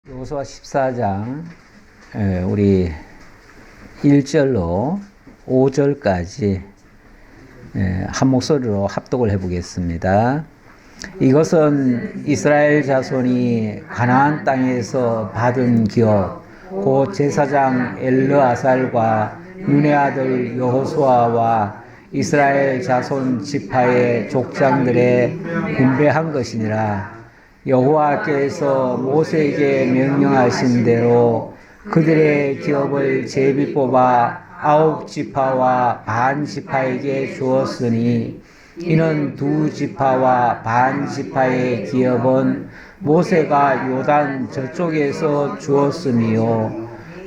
여호수아 14장 우리 1절로 5절까지 한 목소리로 합독을 해보겠습니다. 이것은 이스라엘 자손이 가나안 땅에서 받은 기업 곧 제사장 엘르아살과 눈의 아들 여호수아와 이스라엘 자손 지파의 족장들의 분배한 것이니라. 여호와께서 모세에게 명령하신 대로 그들의 기업을 제비 뽑아 9지파와 반 지파에게 주었으니 이는 2지파와 반 지파의 기업은 모세가 요단 저쪽에서 주었으며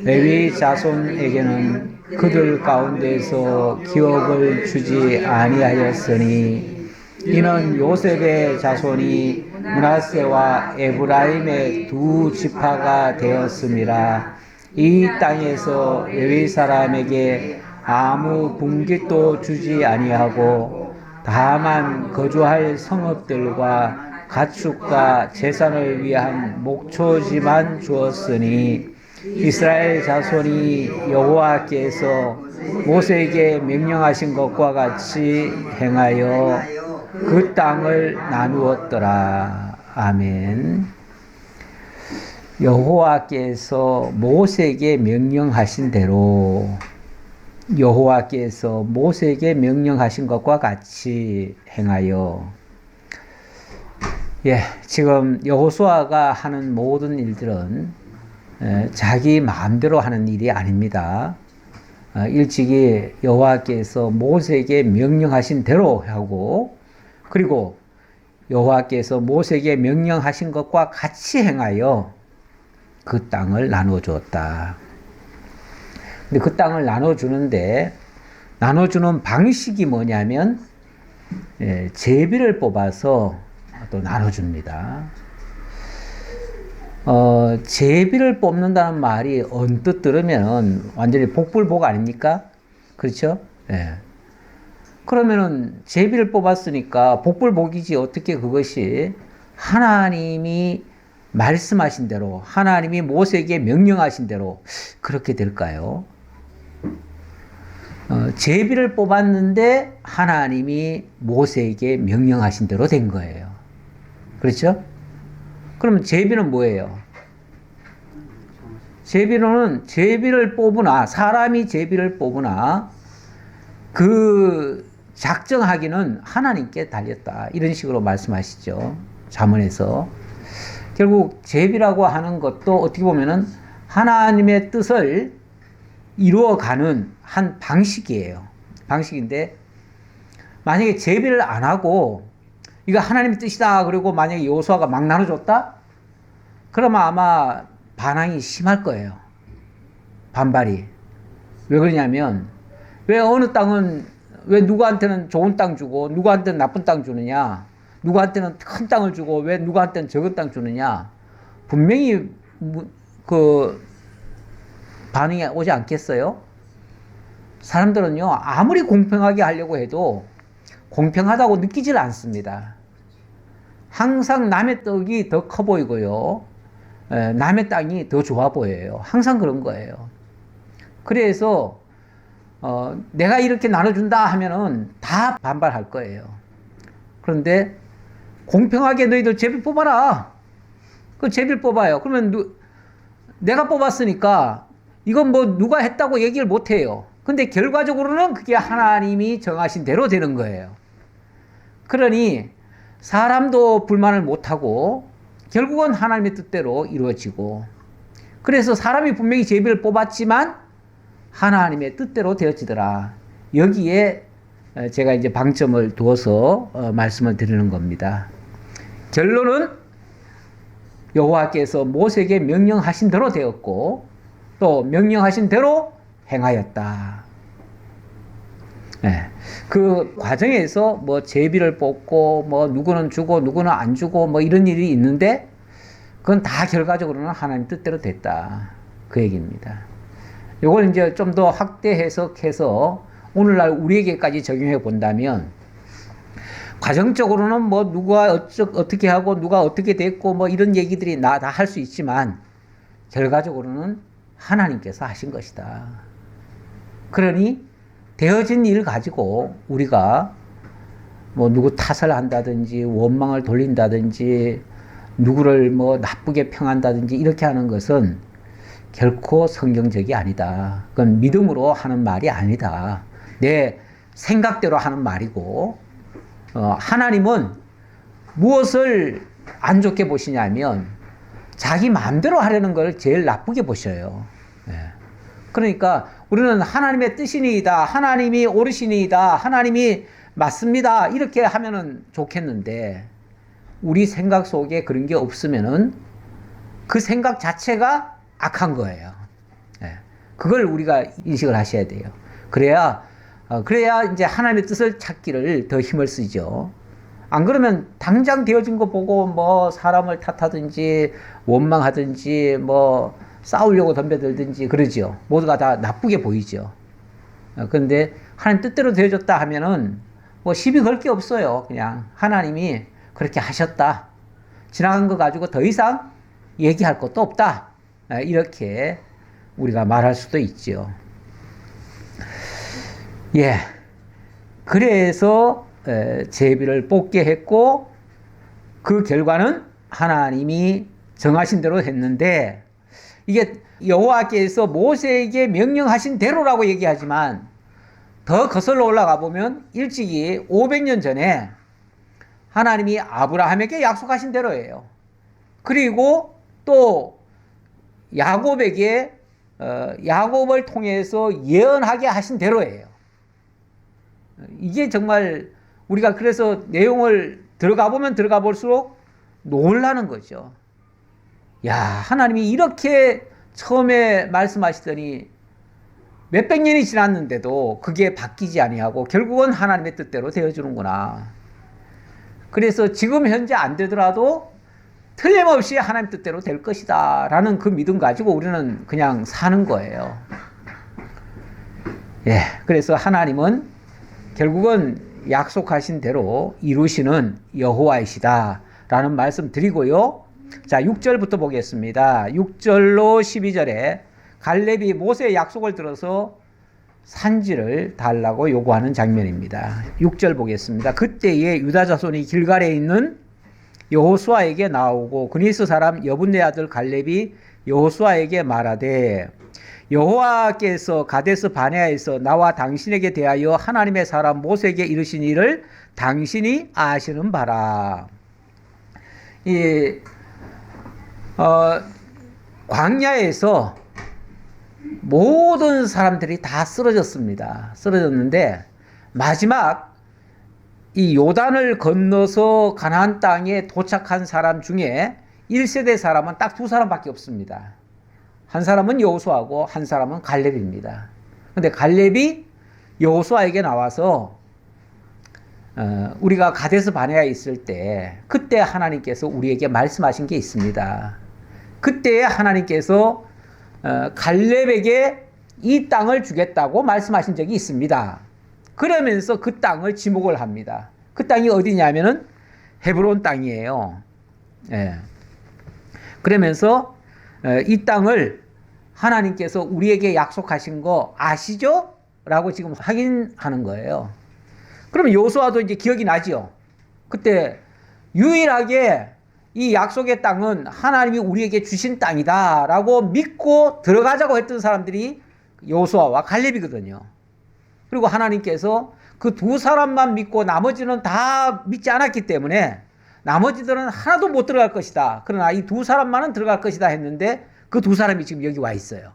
레위 자손에게는 그들 가운데서 기업을 주지 아니하였으니 이는 요셉의 자손이 므낫세와 에브라임의 2지파가 되었음이라. 이 땅에서 레위 사람에게 아무 분깃도 주지 아니하고 다만 거주할 성읍들과 가축과 제산을 위한 목초지만 주었으니 이스라엘 자손이 여호와께서 모세에게 명령하신 것과 같이 행하여 그 땅을 나누었더라. 아멘. 여호와께서 모세에게 명령하신 대로 여호와께서 모세에게 명령하신 것과 같이 행하여 지금 여호수아가 하는 모든 일들은 자기 마음대로 하는 일이 아닙니다. 일찍이 여호와께서 모세에게 명령하신 대로 하고 그리고 여호와께서 모세에게 명령하신 것과 같이 행하여 그 땅을 나누어 주었다. 근데 그 땅을 나눠주는데 나눠주는 방식이 뭐냐면 제비를 뽑아서 또 나눠줍니다. 제비를 뽑는다는 말이 언뜻 들으면 완전히 복불복 아닙니까? 그렇죠? 그러면은 제비를 뽑았으니까 복불복이지 어떻게 그것이 하나님이 말씀하신 대로 하나님이 모세에게 명령하신 대로 그렇게 될까요? 제비를 뽑았는데 하나님이 모세에게 명령하신 대로 된 거예요. 그렇죠? 그러면 제비는 뭐예요? 제비를 뽑으나 사람이 제비를 뽑으나 그 작정하기는 하나님께 달렸다. 이런 식으로 말씀하시죠. 잠언에서. 결국 제비라고 하는 것도 어떻게 보면은 하나님의 뜻을 이루어가는 한 방식이에요. 방식인데 만약에 제비를 안 하고 이거 하나님의 뜻이다. 그리고 만약에 여호수아가 막 나눠줬다? 그러면 아마 반항이 심할 거예요. 반발이. 왜 그러냐면 왜 어느 땅은 왜 누구한테는 좋은 땅 주고 누구한테는 나쁜 땅 주느냐? 누구한테는 큰 땅을 주고 왜 누구한테는 적은 땅 주느냐? 분명히 그 반응이 오지 않겠어요? 사람들은요 아무리 공평하게 하려고 해도 공평하다고 느끼질 않습니다. 항상 남의 떡이 더 커 보이고요. 남의 땅이 더 좋아 보여요. 항상 그런 거예요. 그래서 내가 이렇게 나눠준다 하면은 다 반발할 거예요. 그런데 공평하게 너희들 제비 뽑아라. 그 제비를 뽑아요. 그러면 내가 뽑았으니까 이건 뭐 누가 했다고 얘기를 못 해요. 근데 결과적으로는 그게 하나님이 정하신 대로 되는 거예요. 그러니 사람도 불만을 못하고 결국은 하나님의 뜻대로 이루어지고 그래서 사람이 분명히 제비를 뽑았지만 하나님의 뜻대로 되어지더라. 여기에 제가 이제 방점을 두어서 말씀을 드리는 겁니다. 결론은 여호와께서 모세에게 명령하신 대로 되었고 또 명령하신 대로 행하였다. 그 과정에서 뭐 제비를 뽑고 뭐 누구는 주고 누구는 안 주고 뭐 이런 일이 있는데 그건 다 결과적으로는 하나님 뜻대로 됐다. 그 얘기입니다. 이걸 이제 좀 더 확대 해석해서 오늘날 우리에게까지 적용해 본다면 과정적으로는 뭐 누가 어떻게 하고 누가 어떻게 됐고 뭐 이런 얘기들이 다 할 수 있지만 결과적으로는 하나님께서 하신 것이다. 그러니 되어진 일 가지고 우리가 뭐 누구 탓을 한다든지 원망을 돌린다든지 누구를 뭐 나쁘게 평한다든지 이렇게 하는 것은 결코 성경적이 아니다. 그건 믿음으로 하는 말이 아니다. 내 생각대로 하는 말이고, 하나님은 무엇을 안 좋게 보시냐면 자기 마음대로 하려는 걸 제일 나쁘게 보셔요. 그러니까 우리는 하나님의 뜻이니이다, 하나님이 옳으시니이다, 하나님이 맞습니다, 이렇게 하면은 좋겠는데 우리 생각 속에 그런 게 없으면은 그 생각 자체가 악한 거예요. 그걸 우리가 인식을 하셔야 돼요. 그래야 이제 하나님의 뜻을 찾기를 더 힘을 쓰죠. 안 그러면 당장 되어진 거 보고 뭐 사람을 탓하든지 원망하든지 뭐 싸우려고 덤벼들든지 그러죠. 모두가 다 나쁘게 보이죠. 그런데 하나님 뜻대로 되어졌다 하면은 뭐 시비 걸 게 없어요. 그냥 하나님이 그렇게 하셨다. 지나간 거 가지고 더 이상 얘기할 것도 없다. 이렇게 우리가 말할 수도 있죠. 예. 그래서 제비를 뽑게 했고 그 결과는 하나님이 정하신 대로 했는데 이게 여호와께서 모세에게 명령하신 대로라고 얘기하지만 더 거슬러 올라가 보면 일찍이 500년 전에 하나님이 아브라함에게 약속하신 대로예요. 그리고 또 야곱에게 야곱을 통해서 예언하게 하신 대로예요. 이게 정말 우리가 그래서 내용을 들어가 보면 들어가 볼수록 놀라는 거죠. 야, 하나님이 이렇게 처음에 말씀하시더니 몇백 년이 지났는데도 그게 바뀌지 아니하고 결국은 하나님의 뜻대로 되어주는구나. 그래서 지금 현재 안 되더라도 틀림없이 하나님 뜻대로 될 것이다 라는 그 믿음 가지고 우리는 그냥 사는 거예요. 예, 그래서 하나님은 결국은 약속하신 대로 이루시는 여호와이시다 라는 말씀 드리고요. 자, 6절부터 보겠습니다. 6절로 12절에 갈렙이 모세의 약속을 들어서 산지를 달라고 요구하는 장면입니다. 6절 보겠습니다. 그때에 유다 자손이 길갈에 있는 여호수아에게 나오고 그니스 사람 여분네 아들 갈렙이 여호수아에게 말하되 여호와께서 가데스 바네아에서 나와 당신에게 대하여 하나님의 사람 모세에게 이르신 일을 당신이 아시는 바라. 광야에서 모든 사람들이 다 쓰러졌습니다. 쓰러졌는데 마지막 이 요단을 건너서 가나안 땅에 도착한 사람 중에 1세대 사람은 딱 두 사람밖에 없습니다. 한 사람은 여호수아고 한 사람은 갈렙입니다. 근데 갈렙이 여호수아에게 나와서 우리가 가데스 바네아에 있을 때 그때 하나님께서 우리에게 말씀하신 게 있습니다. 그때 하나님께서 갈렙에게 이 땅을 주겠다고 말씀하신 적이 있습니다. 그러면서 그 땅을 지목을 합니다. 그 땅이 어디냐면은 헤브론 땅이에요. 예. 그러면서 이 땅을 하나님께서 우리에게 약속하신 거 아시죠? 라고 지금 확인하는 거예요. 그러면 여호수아도 이제 기억이 나죠. 그때 유일하게 이 약속의 땅은 하나님이 우리에게 주신 땅이다 라고 믿고 들어가자고 했던 사람들이 여호수아와 갈렙이거든요. 그리고 하나님께서 그 두 사람만 믿고 나머지는 다 믿지 않았기 때문에 나머지들은 하나도 못 들어갈 것이다. 그러나 이 두 사람만은 들어갈 것이다 했는데 그 두 사람이 지금 여기 와 있어요.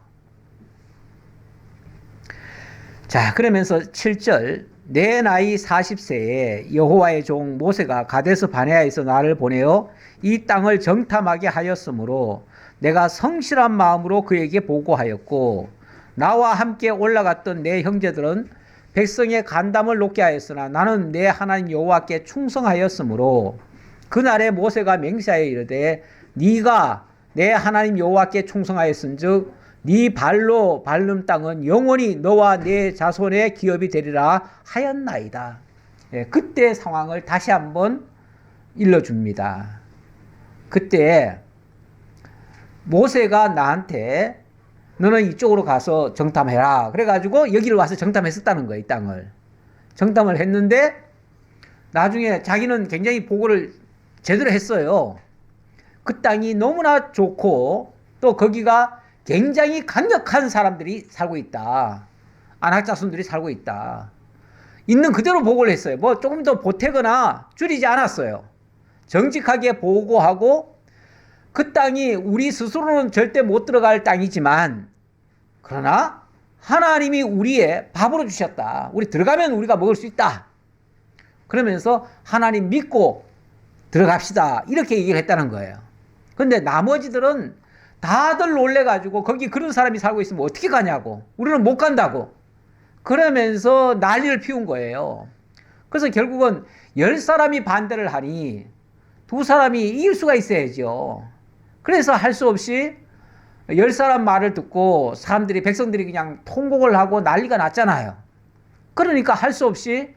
자, 그러면서 7절 내 나이 40세에 여호와의 종 모세가 가데스 바네아에서 나를 보내어 이 땅을 정탐하게 하였으므로 내가 성실한 마음으로 그에게 보고하였고 나와 함께 올라갔던 내 형제들은 백성의 간담을 놓게 하였으나 나는 내 하나님 여호와께 충성하였으므로 그날에 모세가 맹세하여 이르되 네가 내 하나님 여호와께 충성하였은즉 네 발로 밟는 땅은 영원히 너와 네 자손의 기업이 되리라 하였나이다. 예, 그때 상황을 다시 한번 일러줍니다. 그때 모세가 나한테 너는 이쪽으로 가서 정탐해라. 그래가지고 여기를 와서 정탐했었다는 거예요. 이 땅을. 정탐을 했는데 나중에 자기는 굉장히 보고를 제대로 했어요. 그 땅이 너무나 좋고 또 거기가 굉장히 강력한 사람들이 살고 있다. 안악자손들이 살고 있다. 있는 그대로 보고를 했어요. 뭐 조금 더 보태거나 줄이지 않았어요. 정직하게 보고하고 그 땅이 우리 스스로는 절대 못 들어갈 땅이지만 그러나 하나님이 우리의 밥으로 주셨다. 우리 들어가면 우리가 먹을 수 있다. 그러면서 하나님 믿고 들어갑시다. 이렇게 얘기를 했다는 거예요. 그런데 나머지들은 다들 놀래가지고 거기 그런 사람이 살고 있으면 어떻게 가냐고. 우리는 못 간다고. 그러면서 난리를 피운 거예요. 그래서 결국은 10사람이 반대를 하니 2사람이 이길 수가 있어야죠. 그래서 할 수 없이 10사람 말을 듣고 사람들이, 백성들이 그냥 통곡을 하고 난리가 났잖아요. 그러니까 할 수 없이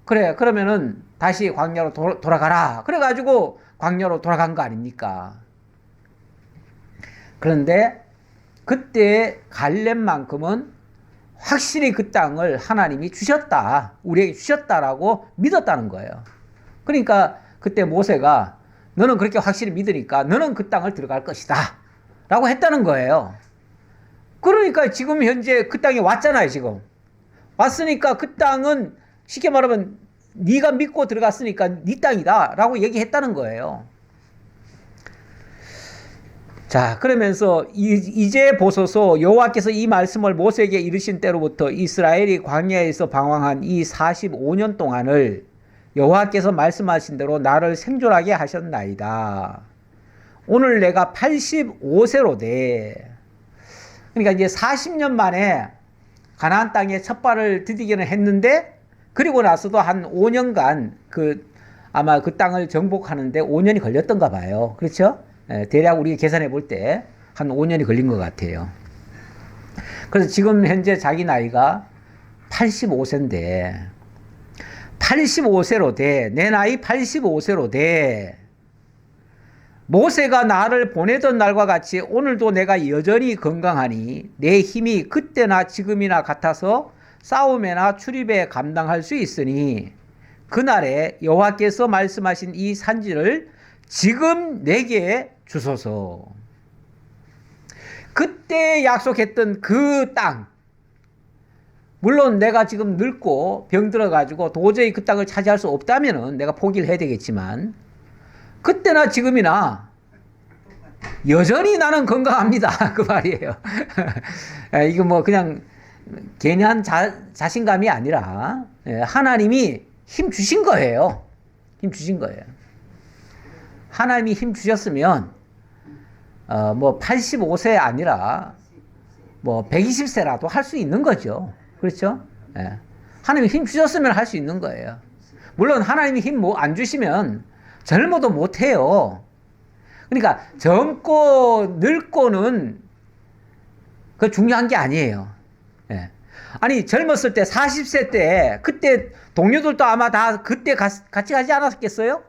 그래, 그러면은 다시 광야로 돌아가라. 그래가지고 광야로 돌아간 거 아닙니까? 그런데 그때 갈렙만큼은 확실히 그 땅을 하나님이 주셨다. 우리에게 주셨다라고 믿었다는 거예요. 그러니까 그때 모세가 너는 그렇게 확실히 믿으니까 너는 그 땅을 들어갈 것이다. 라고 했다는 거예요. 그러니까 지금 현재 그 땅에 왔잖아요, 지금. 왔으니까 그 땅은 쉽게 말하면 네가 믿고 들어갔으니까 네 땅이다. 라고 얘기했다는 거예요. 자, 그러면서 이제 보소서 여호와께서 이 말씀을 모세에게 이르신 때로부터 이스라엘이 광야에서 방황한 이 45년 동안을 여호와께서 말씀하신 대로 나를 생존하게 하셨나이다. 오늘 내가 85세로 돼. 그러니까 이제 40년 만에 가나안 땅에 첫 발을 디디기는 했는데 그리고 나서도 한 5년간 아마 그 땅을 정복하는데 5년이 걸렸던가 봐요. 그렇죠? 대략 우리가 계산해 볼 때 한 5년이 걸린 것 같아요. 그래서 지금 현재 자기 나이가 85세인데 85세로 돼. 내 나이 85세로 돼. 모세가 나를 보내던 날과 같이 오늘도 내가 여전히 건강하니 내 힘이 그때나 지금이나 같아서 싸움에나 출입에 감당할 수 있으니 그날에 여호와께서 말씀하신 이 산지를 지금 내게 주소서. 그때 약속했던 그 땅, 물론 내가 지금 늙고 병들어가지고 도저히 그 땅을 차지할 수 없다면은 내가 포기를 해야 되겠지만 그때나 지금이나 여전히 나는 건강합니다. 그 말이에요. 이거 뭐 그냥 괜히 한 자신감이 아니라 하나님이 힘 주신 거예요. 힘 주신 거예요. 하나님이 힘 주셨으면 뭐 85세 아니라 뭐 120세라도 할 수 있는 거죠. 그렇죠? 하나님이 힘 주셨으면 할 수 있는 거예요. 물론 하나님이 힘 안 주시면 젊어도 못 해요. 그러니까 젊고 늙고는 그 중요한 게 아니에요. 아니 젊었을 때 40세 때 그때 동료들도 아마 다 그때 같이 가지 않았겠어요?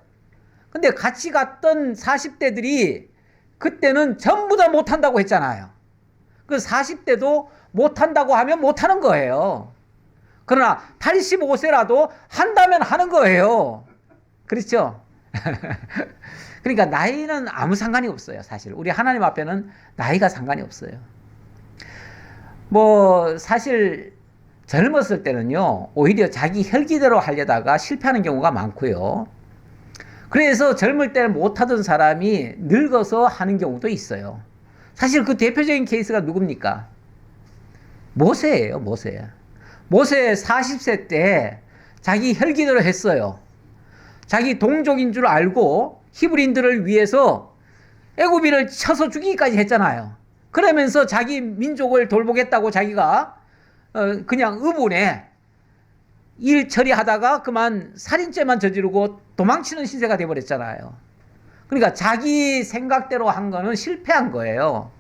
근데 같이 갔던 40대들이 그때는 전부 다 못한다고 했잖아요. 그 40대도 못한다고 하면 못하는 거예요. 그러나 85세라도 한다면 하는 거예요. 그렇죠? 그러니까 나이는 아무 상관이 없어요. 사실 우리 하나님 앞에는 나이가 상관이 없어요. 뭐 사실 젊었을 때는요 오히려 자기 혈기대로 하려다가 실패하는 경우가 많고요. 그래서 젊을 때는 못하던 사람이 늙어서 하는 경우도 있어요. 사실 그 대표적인 케이스가 누굽니까? 모세예요. 모세 40세 때 자기 혈기대로 했어요. 자기 동족인 줄 알고 히브리인들을 위해서 애굽인을 쳐서 죽이기까지 했잖아요. 그러면서 자기 민족을 돌보겠다고 자기가 그냥 의분에 일 처리하다가 그만 살인죄만 저지르고 도망치는 신세가 돼버렸잖아요. 그러니까 자기 생각대로 한 거는 실패한 거예요.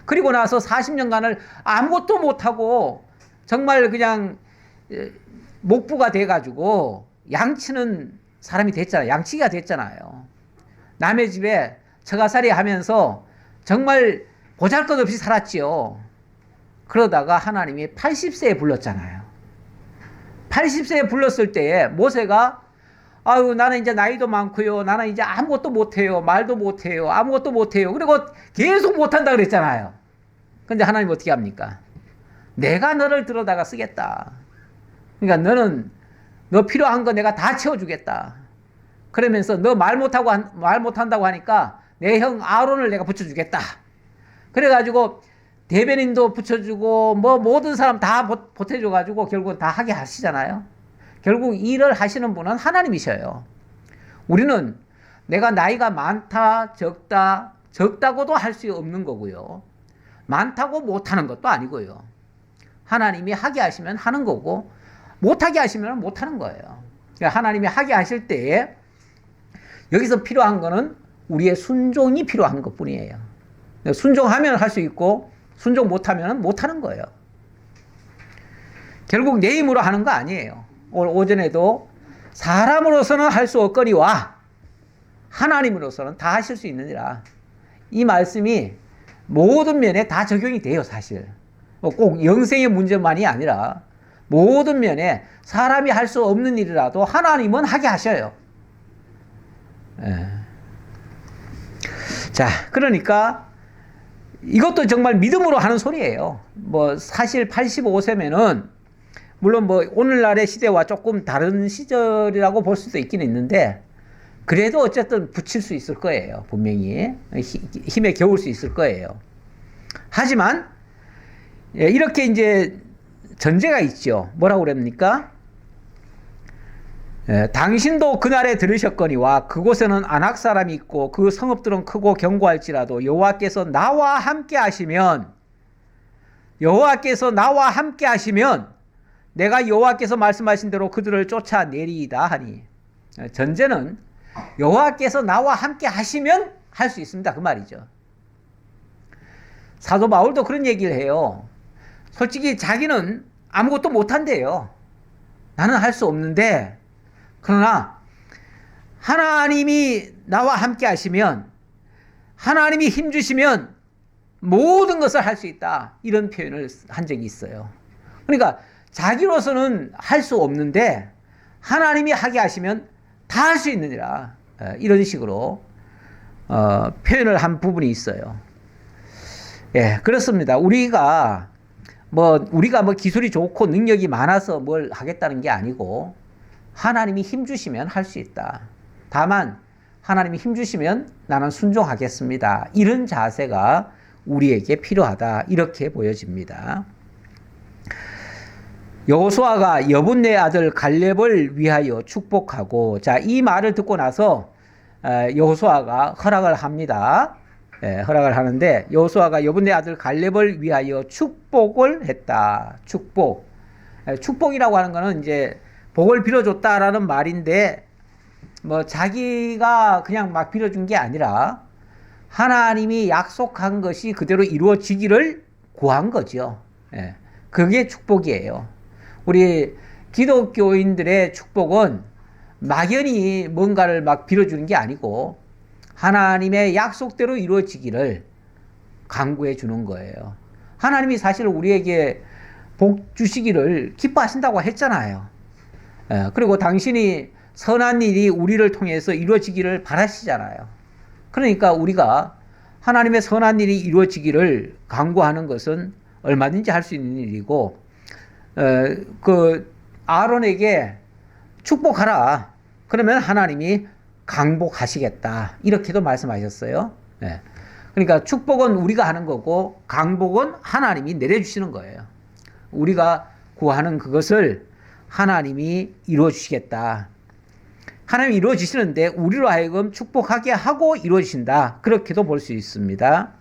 그리고 나서 40년간을 아무것도 못하고 정말 그냥 목부가 돼가지고 양치는 사람이 됐잖아요. 양치기가 됐잖아요. 남의 집에 처가살이 하면서 정말 보잘것없이 살았지요. 그러다가 하나님이 80세에 불렀잖아요. 80세에 불렀을 때에 모세가 아유 나는 이제 나이도 많고요. 나는 이제 아무것도 못해요. 말도 못해요. 아무것도 못해요. 그리고 계속 못한다 그랬잖아요. 근데 하나님 어떻게 합니까? 내가 너를 들어다가 쓰겠다. 그러니까 너는 너 필요한 거 내가 다 채워주겠다. 그러면서 너 말 못한다고 하니까 내 형 아론을 내가 붙여주겠다. 그래가지고 대변인도 붙여주고 뭐 모든 사람 다 보태줘가지고 결국은 다 하게 하시잖아요. 결국 일을 하시는 분은 하나님이셔요. 우리는 내가 나이가 많다, 적다, 적다고도 할 수 없는 거고요. 많다고 못하는 것도 아니고요. 하나님이 하게 하시면 하는 거고 못하게 하시면 못하는 거예요. 그러니까 하나님이 하게 하실 때에 여기서 필요한 거는 우리의 순종이 필요한 것뿐이에요. 순종하면 할 수 있고 순종 못하면 못하는 거예요. 결국 내 힘으로 하는 거 아니에요. 오늘 오전에도 사람으로서는 할 수 없거니와 하나님으로서는 다 하실 수 있느니라. 이 말씀이 모든 면에 다 적용이 돼요, 사실. 꼭 영생의 문제만이 아니라 모든 면에 사람이 할 수 없는 일이라도 하나님은 하게 하셔요. 자, 그러니까 이것도 정말 믿음으로 하는 소리예요. 뭐 사실 85세면은 물론 뭐 오늘날의 시대와 조금 다른 시절이라고 볼 수도 있긴 있는데 그래도 어쨌든 붙일 수 있을 거예요. 분명히 힘에 겨울 수 있을 거예요. 하지만 이렇게 이제 전제가 있죠. 뭐라고 그럽니까? 당신도 그날에 들으셨거니와 그곳에는 아낙 사람이 있고 그 성읍들은 크고 견고할지라도 여호와께서 나와 함께 하시면 내가 여호와께서 말씀하신 대로 그들을 쫓아내리이다 하니 전제는 여호와께서 나와 함께 하시면 할 수 있습니다. 그 말이죠. 사도 바울도 그런 얘기를 해요. 솔직히 자기는 아무것도 못한대요. 나는 할 수 없는데 그러나 하나님이 나와 함께 하시면 하나님이 힘주시면 모든 것을 할 수 있다. 이런 표현을 한 적이 있어요. 그러니까 자기로서는 할 수 없는데 하나님이 하게 하시면 다 할 수 있느니라. 이런 식으로 표현을 한 부분이 있어요. 예, 그렇습니다. 우리가 뭐 기술이 좋고 능력이 많아서 뭘 하겠다는 게 아니고 하나님이 힘주시면 할 수 있다. 다만 하나님이 힘주시면 나는 순종하겠습니다. 이런 자세가 우리에게 필요하다. 이렇게 보여집니다. 여호수아가 여분네 아들 갈렙을 위하여 축복하고 자, 이 말을 듣고 나서 여호수아가 허락을 합니다. 허락을 하는데 여호수아가 여분네 아들 갈렙을 위하여 축복을 했다. 축복이라고 하는 거는 이제 복을 빌어줬다라는 말인데 뭐 자기가 그냥 막 빌어준 게 아니라 하나님이 약속한 것이 그대로 이루어지기를 구한 거죠. 그게 축복이에요. 우리 기독교인들의 축복은 막연히 뭔가를 막 빌어주는 게 아니고 하나님의 약속대로 이루어지기를 간구해 주는 거예요. 하나님이 사실 우리에게 복 주시기를 기뻐하신다고 했잖아요. 그리고 당신이 선한 일이 우리를 통해서 이루어지기를 바라시잖아요. 그러니까 우리가 하나님의 선한 일이 이루어지기를 간구하는 것은 얼마든지 할 수 있는 일이고 그 아론에게 축복하라. 그러면 하나님이 강복하시겠다. 이렇게도 말씀하셨어요. 그러니까 축복은 우리가 하는 거고 강복은 하나님이 내려주시는 거예요. 우리가 구하는 그것을 하나님이 이루어 주시겠다. 하나님이 이루어 주시는데 우리로 하여금 축복하게 하고 이루어 주신다. 그렇게도 볼 수 있습니다.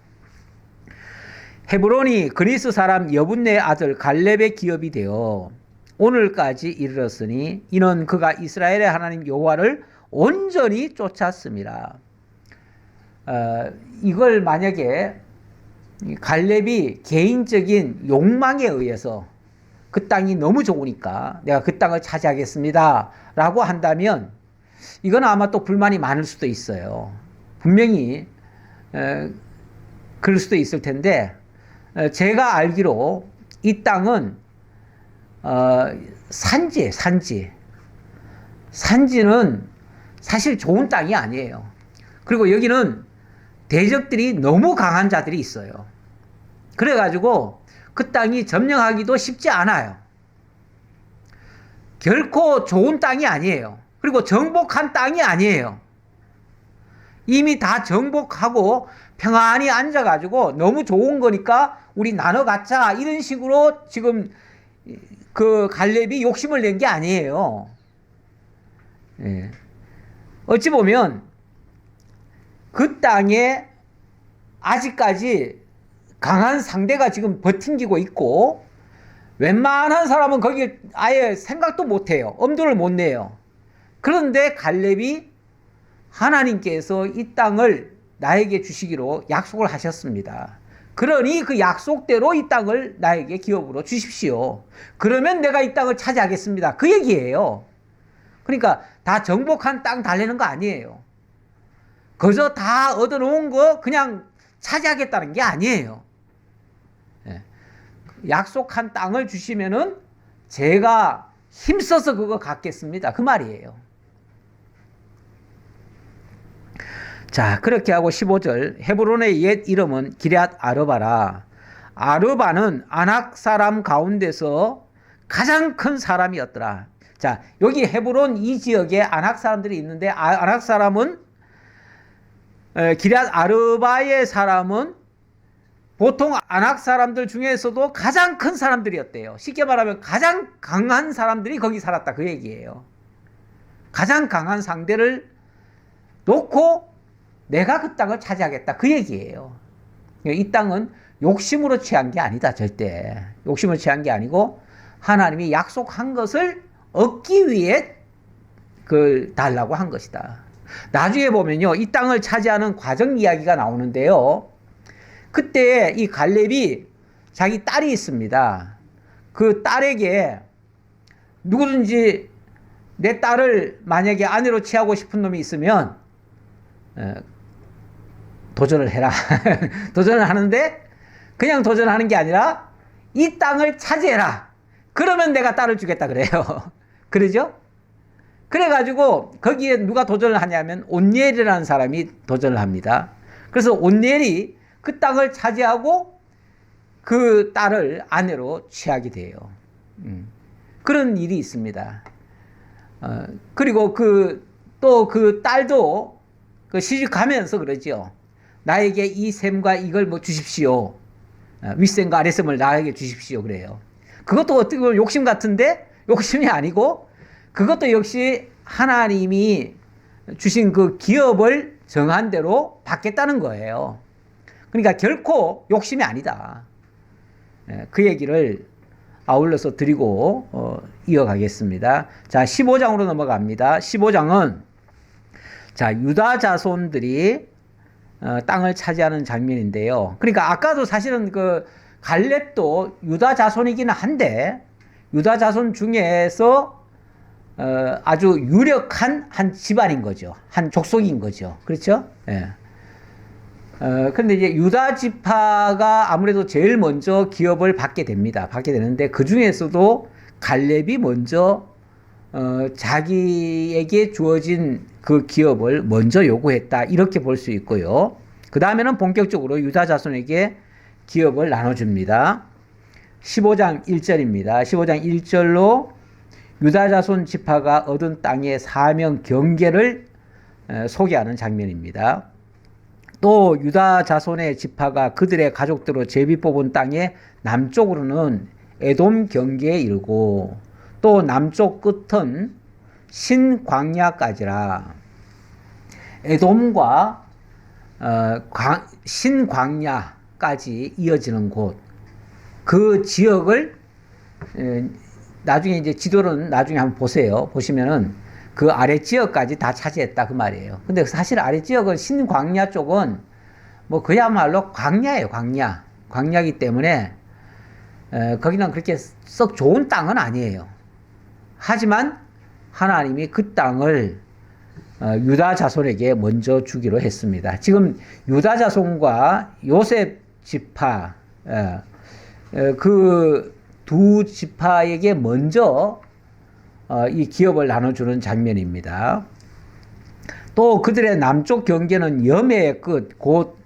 헤브론이 그리스 사람 여분네 아들 갈렙의 기업이 되어 오늘까지 이르렀으니 이는 그가 이스라엘의 하나님 여호와를 온전히 쫓았습니다. 이걸 만약에 갈렙이 개인적인 욕망에 의해서 그 땅이 너무 좋으니까 내가 그 땅을 차지하겠습니다 라고 한다면 이건 아마 또 불만이 많을 수도 있어요. 분명히 그럴 수도 있을 텐데 제가 알기로 이 땅은 산지예요, 산지. 산지는 사실 좋은 땅이 아니에요. 그리고 여기는 대적들이 너무 강한 자들이 있어요. 그래가지고 그 땅이 점령하기도 쉽지 않아요. 결코 좋은 땅이 아니에요. 그리고 정복한 땅이 아니에요. 이미 다 정복하고 평안히 앉아가지고 너무 좋은 거니까 우리 나눠 갖자 이런 식으로 지금 그 갈렙이 욕심을 낸 게 아니에요. 예. 어찌 보면 그 땅에 아직까지 강한 상대가 지금 버팅기고 있고 웬만한 사람은 거기 아예 생각도 못 해요. 엄두를 못 내요. 그런데 갈렙이 하나님께서 이 땅을 나에게 주시기로 약속을 하셨습니다. 그러니 그 약속대로 이 땅을 나에게 기업으로 주십시오. 그러면 내가 이 땅을 차지하겠습니다. 그 얘기예요. 그러니까 다 정복한 땅 달래는 거 아니에요. 그저 다 얻어놓은 거 그냥 차지하겠다는 게 아니에요. 약속한 땅을 주시면은 제가 힘써서 그거 갖겠습니다. 그 말이에요. 자, 그렇게 하고 15절 헤브론의 옛 이름은 기럇 아르바라. 아르바는 아낙 사람 가운데서 가장 큰 사람이었더라. 자, 여기 헤브론 이 지역에 아낙 사람들이 있는데 아낙 사람은 기럇 아르바의 사람은 보통 아낙 사람들 중에서도 가장 큰 사람들이었대요. 쉽게 말하면 가장 강한 사람들이 거기 살았다 그 얘기예요. 가장 강한 상대를 놓고 내가 그 땅을 차지하겠다 그 얘기예요. 이 땅은 욕심으로 취한 게 아니다. 절대 욕심으로 취한 게 아니고 하나님이 약속한 것을 얻기 위해 그걸 달라고 한 것이다. 나중에 보면요 이 땅을 차지하는 과정 이야기가 나오는데요. 그때 이 갈렙이 자기 딸이 있습니다. 그 딸에게 누구든지 내 딸을 만약에 아내로 취하고 싶은 놈이 있으면 도전을 해라. 도전을 하는데 그냥 도전하는 게 아니라 이 땅을 차지해라. 그러면 내가 딸을 주겠다 그래요. 그러죠? 그래가지고 거기에 누가 도전을 하냐면 온니엘이라는 사람이 도전을 합니다. 그래서 온니엘이 그 땅을 차지하고 그 딸을 아내로 취하게 돼요. 그런 일이 있습니다. 그리고 또 그 딸도 그 시집 가면서 그러죠. 나에게 이 셈과 이걸 뭐 주십시오. 윗셈과 아랫셈을 나에게 주십시오. 그래요. 그것도 어떻게 보면 욕심 같은데 욕심이 아니고 그것도 역시 하나님이 주신 그 기업을 정한 대로 받겠다는 거예요. 그러니까 결코 욕심이 아니다. 그 얘기를 아울러서 드리고 이어가겠습니다. 자, 15장으로 넘어갑니다. 15장은 자, 유다 자손들이 땅을 차지하는 장면인데요. 그러니까 아까도 사실은 그 갈렙도 유다 자손이기는 한데 유다 자손 중에서 아주 유력한 한 집안인 거죠. 한 족속인 거죠. 그렇죠? 예. 근데 이제 유다 지파가 아무래도 제일 먼저 기업을 받게 됩니다. 받게 되는데 그 중에서도 갈렙이 먼저 자기에게 주어진 그 기업을 먼저 요구했다. 이렇게 볼 수 있고요. 그 다음에는 본격적으로 유다 자손에게 기업을 나눠줍니다. 15장 1절입니다. 15장 1절로 유다 자손 지파가 얻은 땅의 사명 경계를 소개하는 장면입니다. 또 유다 자손의 지파가 그들의 가족대로 제비 뽑은 땅의 남쪽으로는 에돔 경계에 이르고 또 남쪽 끝은 신광야까지라. 에돔과 신광야까지 이어지는 곳, 그 지역을 나중에 이제 지도는 나중에 한번 보세요. 보시면은 그 아래 지역까지 다 차지했다 그 말이에요. 근데 사실 아래 지역은 신광야 쪽은 뭐 그야말로 광야예요. 광야이기 때문에 거기는 그렇게 썩 좋은 땅은 아니에요. 하지만 하나님이 그 땅을 유다 자손에게 먼저 주기로 했습니다. 지금 유다 자손과 요셉 지파 그 두 지파에게 먼저 이 기업을 나눠주는 장면입니다. 또 그들의 남쪽 경계는 염해의 끝, 곧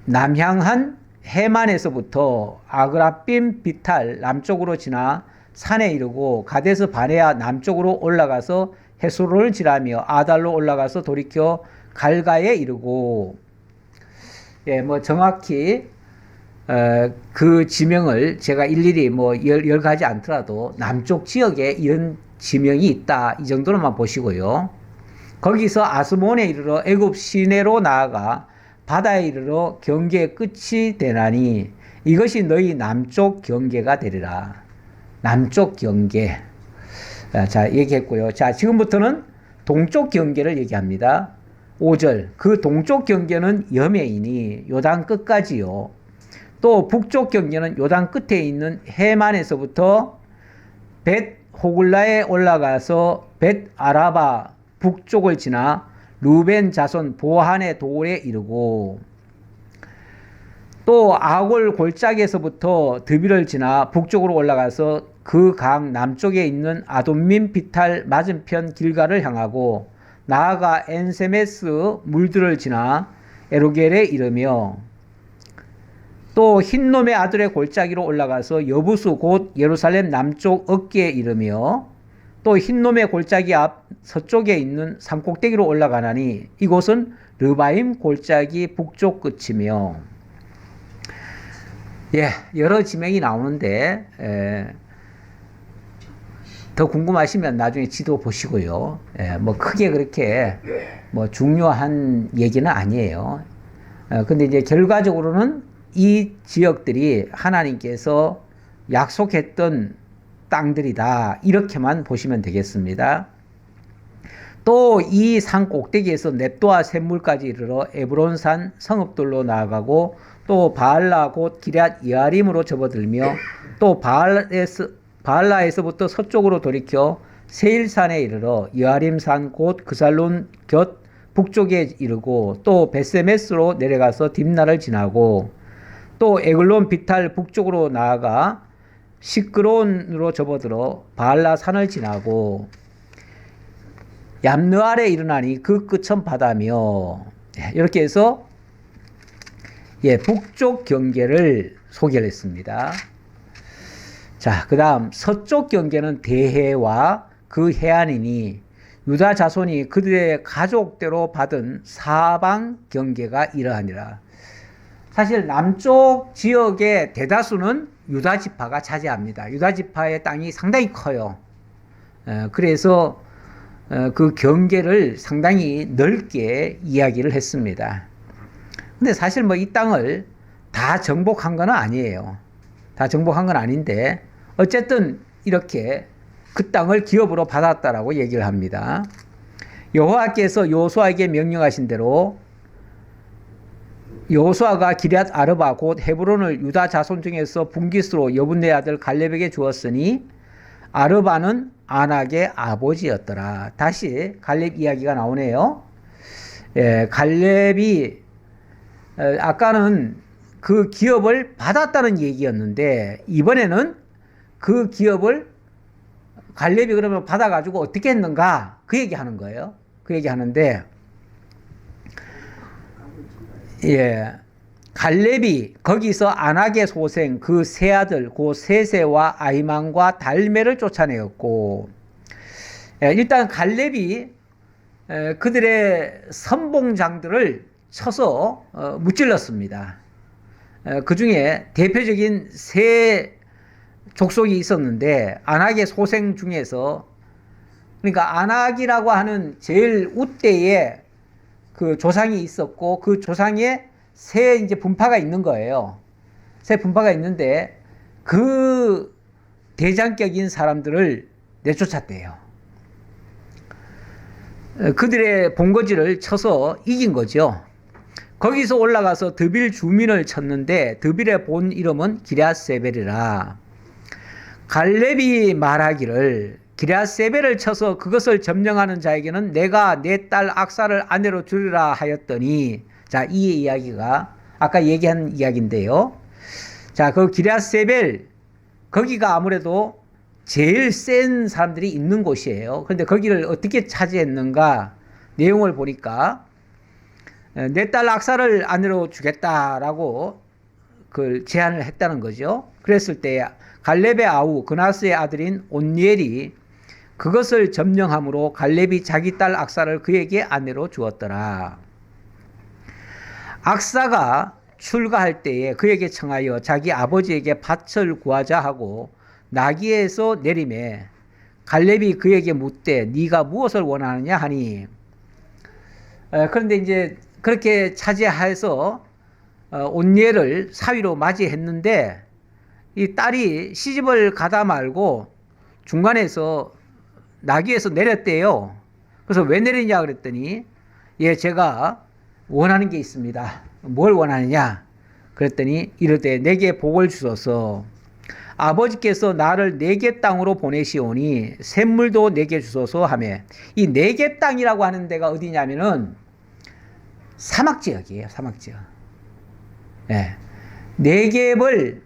남향한 해만에서부터 아그라빔 비탈 남쪽으로 지나 산에 이르고 가데스 바네아 남쪽으로 올라가서 헤스론을 지나며 아달로 올라가서 돌이켜 갈가에 이르고, 예, 뭐 정확히 그 지명을 제가 일일이 뭐 열 가지 않더라도 남쪽 지역에 이런 지명이 있다, 이 정도로만 보시고요. 거기서 아스몬에 이르러 애굽 시내로 나아가 바다에 이르러 경계의 끝이 되나니 이것이 너희 남쪽 경계가 되리라. 남쪽 경계. 자, 얘기했고요. 자, 지금부터는 동쪽 경계를 얘기합니다. 5절. 그 동쪽 경계는 염해이니 요단 끝까지요. 또 북쪽 경계는 요단 끝에 있는 해만에서부터 벳 호글라에 올라가서 벳 아라바 북쪽을 지나 루벤 자손 보한의 돌에 이르고, 또 아골 골짜기에서부터 드비를 지나 북쪽으로 올라가서 그 강 남쪽에 있는 아돔민 비탈 맞은편 길가를 향하고 나아가 엔세메스 물들을 지나 에로겔에 이르며, 또 흰놈의 아들의 골짜기로 올라가서 여부수 곧 예루살렘 남쪽 어깨에 이르며, 또 흰놈의 골짜기 앞 서쪽에 있는 산꼭대기로 올라가나니 이곳은 르바임 골짜기 북쪽 끝이며. 예, 여러 지명이 나오는데 더 궁금하시면 나중에 지도 보시고요. 뭐 크게 그렇게 뭐 중요한 얘기는 아니에요. 근데 이제 결과적으로는 이 지역들이 하나님께서 약속했던 땅들이다, 이렇게만 보시면 되겠습니다. 또 이 산 꼭대기에서 넵도아 샘물까지 이르러 에브론산 성읍들로 나아가고, 또 바알라 곧 기럇 여아림으로 접어들며, 또 바알라에서부터 서쪽으로 돌이켜 세일산에 이르러 여아림산 곧 그살론 곁 북쪽에 이르고, 또 베세메스로 내려가서 딥나를 지나고, 또 에글론 비탈 북쪽으로 나아가 시크론으로 접어들어 바알라 산을 지나고 얌느알에 이르나니 그 끝은 바다며. 이렇게 해서 북쪽 경계를 소개를 했습니다. 자, 그 다음 서쪽 경계는 대해와 그 해안이니 유다 자손이 그들의 가족대로 받은 사방 경계가 이러하니라. 사실 남쪽 지역의 대다수는 유다 지파가 차지합니다. 유다 지파의 땅이 상당히 커요. 그래서 그 경계를 상당히 넓게 이야기를 했습니다. 근데 사실 뭐 이 땅을 다 정복한 건 아니에요. 다 정복한 건 아닌데 어쨌든 이렇게 그 땅을 기업으로 받았다라고 얘기를 합니다. 여호와께서 여호수아에게 명령하신 대로 여호수아가 기럇 아르바 곧 헤브론을 유다 자손 중에서 분깃으로 여분네 아들 갈렙에게 주었으니 아르바는 아낙의 아버지였더라. 다시 갈렙 이야기가 나오네요. 갈렙이 아까는 그 기업을 받았다는 얘기였는데 이번에는 그 기업을 갈렙이 그러면 받아가지고 어떻게 했는가, 그 얘기하는 거예요. 그 얘기하는데 갈렙이 거기서 아낙의 소생 그 세 아들 고 세세와 아히만과 달메를 쫓아내었고, 일단 갈렙이 그들의 선봉장들을 쳐서 무찔렀습니다. 그 중에 대표적인 세 족속이 있었는데 아낙의 소생 중에서, 그러니까 아낙이라고 하는 제일 우대의 그 조상이 있었고 그 조상에 세 이제 분파가 있는 거예요. 세 분파가 있는데 그 대장격인 사람들을 내쫓았대요. 그들의 본거지를 쳐서 이긴 거죠. 거기서 올라가서 드빌 주민을 쳤는데 드빌의 본 이름은 기럇세벨이라. 갈렙이 말하기를 기럇세벨을 쳐서 그것을 점령하는 자에게는 내가 내 딸 악사를 아내로 주리라 하였더니, 자, 이 이야기가 아까 얘기한 이야기인데요. 자, 그 기럇세벨, 거기가 아무래도 제일 센 사람들이 있는 곳이에요. 그런데 거기를 어떻게 차지했는가 내용을 보니까 내 딸 악사를 아내로 주겠다라고 그 제안을 했다는 거죠. 그랬을 때 갈렙의 아우 그나스의 아들인 온니엘이 그것을 점령함으로 갈렙이 자기 딸 악사를 그에게 아내로 주었더라. 악사가 출가할 때에 그에게 청하여 자기 아버지에게 밭을 구하자 하고 나귀에서 내림에 갈렙이 그에게 묻되 네가 무엇을 원하느냐 하니, 그런데 이제 그렇게 차지해서 온니엘을 사위로 맞이했는데 이 딸이 시집을 가다 말고 중간에서 나귀에서 내렸대요. 그래서 왜 내리냐 그랬더니, 예, 제가 원하는 게 있습니다. 뭘 원하느냐 그랬더니 이르되 내게 복을 주소서. 아버지께서 나를 네개 땅으로 보내시오니 샘물도 내게 주소서 하며, 이 네개 땅이라고 하는 데가 어디냐면은 사막지역이에요. 사막지역. 예. 네겝을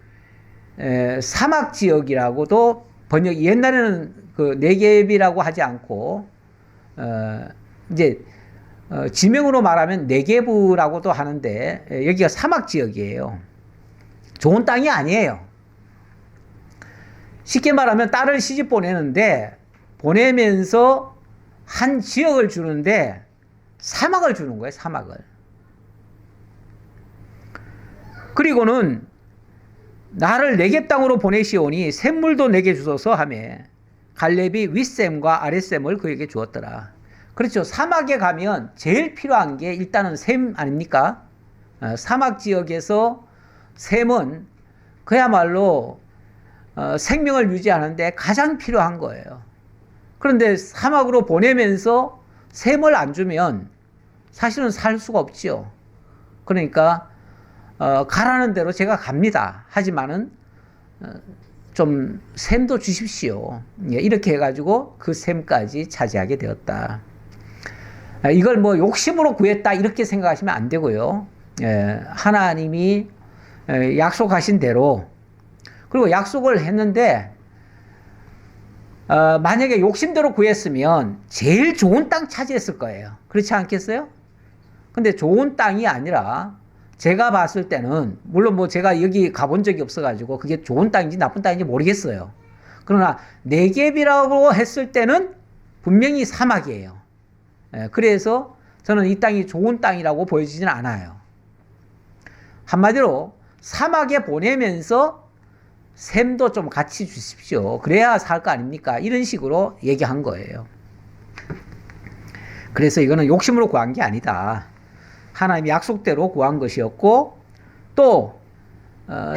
사막지역이라고도 번역, 옛날에는 그 네겝이라고 하지 않고 이제 지명으로 말하면 네게브라고도 하는데 여기가 사막지역이에요. 좋은 땅이 아니에요. 쉽게 말하면 딸을 시집 보내는데 보내면서 한 지역을 주는데 사막을 주는 거예요. 사막을. 그리고는 나를 네겝 땅으로 보내시오니 샘물도 내게 주소서 하며 갈렙이 윗샘과 아랫샘을 그에게 주었더라. 그렇죠. 사막에 가면 제일 필요한 게 일단은 샘 아닙니까? 사막 지역에서 샘은 그야말로 생명을 유지하는데 가장 필요한 거예요. 그런데 사막으로 보내면서 샘을 안 주면 사실은 살 수가 없지요. 그러니까 가라는 대로 제가 갑니다. 하지만은 좀 샘도 주십시오. 이렇게 해가지고 그 샘까지 차지하게 되었다. 이걸 뭐 욕심으로 구했다 이렇게 생각하시면 안 되고요. 하나님이 약속하신 대로, 그리고 약속을 했는데 만약에 욕심대로 구했으면 제일 좋은 땅 차지했을 거예요. 그렇지 않겠어요? 근데 좋은 땅이 아니라 제가 봤을 때는, 물론 뭐 제가 여기 가본 적이 없어가지고 그게 좋은 땅인지 나쁜 땅인지 모르겠어요. 그러나 네겝이라고 했을 때는 분명히 사막이에요. 그래서 저는 이 땅이 좋은 땅이라고 보여지지는 않아요. 한마디로 사막에 보내면서 샘도 좀 같이 주십시오. 그래야 살 거 아닙니까? 이런 식으로 얘기한 거예요. 그래서 이거는 욕심으로 구한 게 아니다. 하나님이 약속대로 구한 것이었고, 또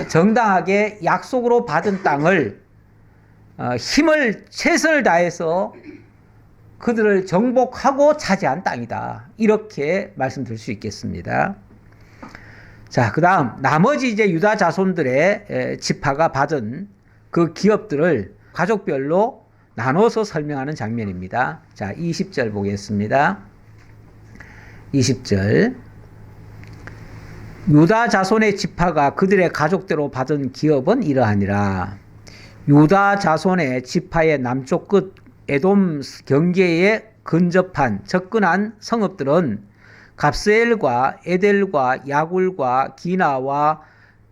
정당하게 약속으로 받은 땅을 최선을 다해서 그들을 정복하고 차지한 땅이다. 이렇게 말씀드릴 수 있겠습니다. 자, 그 다음 나머지 이제 유다 자손들의 지파가 받은 그 기업들을 가족별로 나눠서 설명하는 장면입니다. 자, 20절 보겠습니다. 20절. 유다 자손의 지파가 그들의 가족대로 받은 기업은 이러하니라. 유다 자손의 지파의 남쪽 끝 에돔 경계에 근접한 접근한 성읍들은 갑스엘과 에델과 야굴과 기나와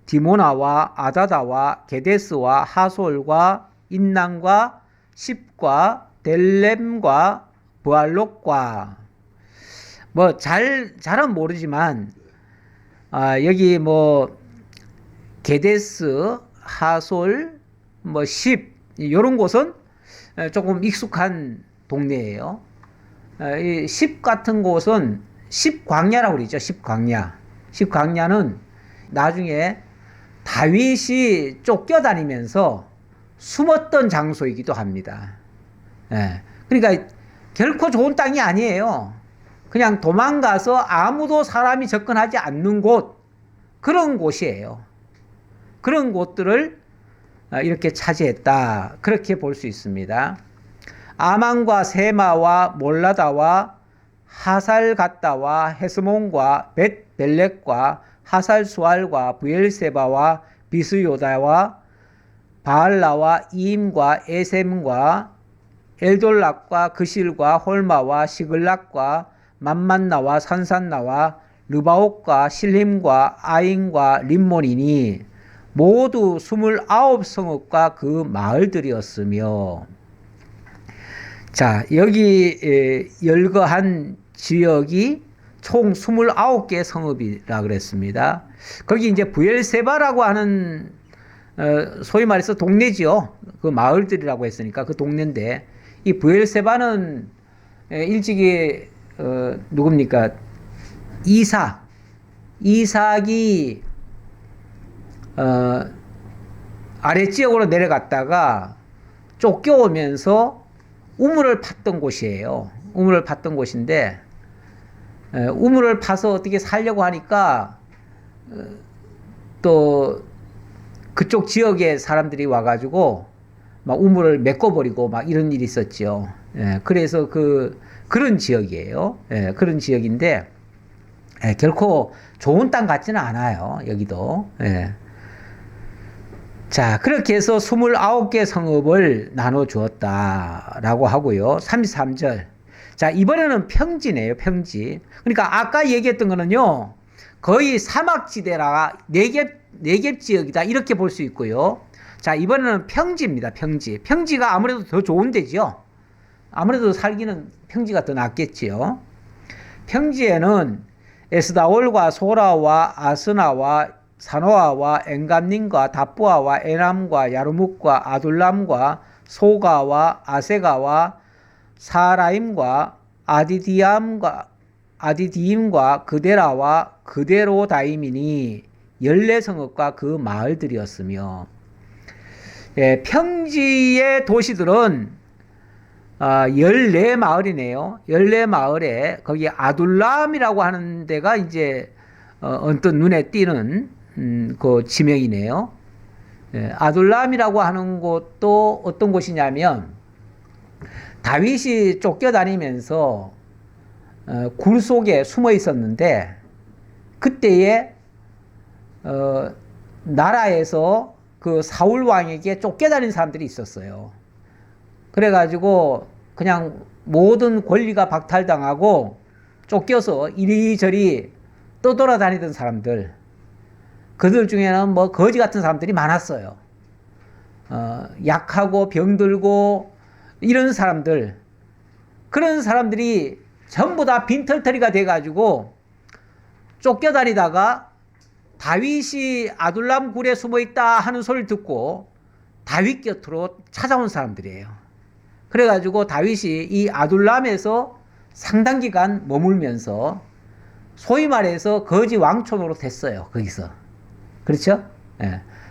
디모나와 아다다와 게데스와 하솔과 인난과 십과 델렘과 부알록과, 뭐 잘은 모르지만 여기 뭐 게데스, 하솔, 뭐 십 이런 곳은 조금 익숙한 동네예요. 이 십 같은 곳은 십광야라고 그러죠. 십광야. 십광야는 나중에 다윗이 쫓겨다니면서 숨었던 장소이기도 합니다. 그러니까 결코 좋은 땅이 아니에요. 그냥 도망가서 아무도 사람이 접근하지 않는 곳, 그런 곳이에요. 그런 곳들을 이렇게 차지했다. 그렇게 볼 수 있습니다. 아만과 세마와 몰라다와 하살갓다와 헤스몬과 벳벨렉과 하살수알과 부엘세바와 비스요다와 바알라와 이임과 에셈과 엘돌락과 그실과 홀마와 시글락과 맘만나와 산산나와 르바옥과 실림과 아인과 림몬이니 모두 29성읍과 그 마을들이었으며. 자, 여기 열거한 지역이 총 29개 성읍이라 그랬습니다. 거기 이제 부엘세바라고 하는 소위 말해서 동네지요. 그 마을들이라고 했으니까 그 동네인데, 이 부엘세바는 일찍이 누굽니까? 이삭이 아랫지역으로 내려갔다가 쫓겨오면서 우물을 팠던 곳이에요. 우물을 팠던 곳인데, 우물을 파서 어떻게 살려고 하니까 또 그쪽 지역의 사람들이 와가지고 막 우물을 메꿔버리고 막 이런 일이 있었죠. 그래서 그런 지역이에요. 그런 지역인데, 결코 좋은 땅 같지는 않아요. 여기도. 자, 그렇게 해서 29개 성읍을 나눠 주었다라고 하고요. 33절. 자, 이번에는 평지네요, 평지. 그러니까 아까 얘기했던 거는요, 거의 사막지대라 내갭 지역이다, 이렇게 볼 수 있고요. 자, 이번에는 평지입니다, 평지. 평지가 아무래도 더 좋은 데죠. 아무래도 살기는 평지가 더 낫겠지요. 평지에는 에스다올과 소라와 아스나와 사노아와 엔간님과 다부아와 에남과 야르묵과 아둘람과 소가와 아세가와 사라임과 아디디임과 그데라와 그데로다임이니 14성읍과 그 마을들이었으며. 평지의 도시들은 14마을이네요. 14마을에 거기 아둘람이라고 하는 데가 이제 언뜻 눈에 띄는 그 지명이네요. 아둘람이라고 하는 곳도 어떤 곳이냐면, 다윗이 쫓겨다니면서 굴 속에 숨어 있었는데, 그때에 나라에서 그 사울 왕에게 쫓겨다닌 사람들이 있었어요. 그래가지고 그냥 모든 권리가 박탈당하고 쫓겨서 이리저리 떠돌아다니던 사람들, 그들 중에는 뭐 거지 같은 사람들이 많았어요. 약하고 병들고 이런 사람들, 그런 사람들이 전부 다 빈털터리가 돼가지고 쫓겨다니다가 다윗이 아둘람 굴에 숨어 있다 하는 소리를 듣고 다윗 곁으로 찾아온 사람들이에요. 그래가지고 다윗이 이 아둘람에서 상당 기간 머물면서 소위 말해서 거지 왕촌으로 됐어요. 거기서. 그렇죠?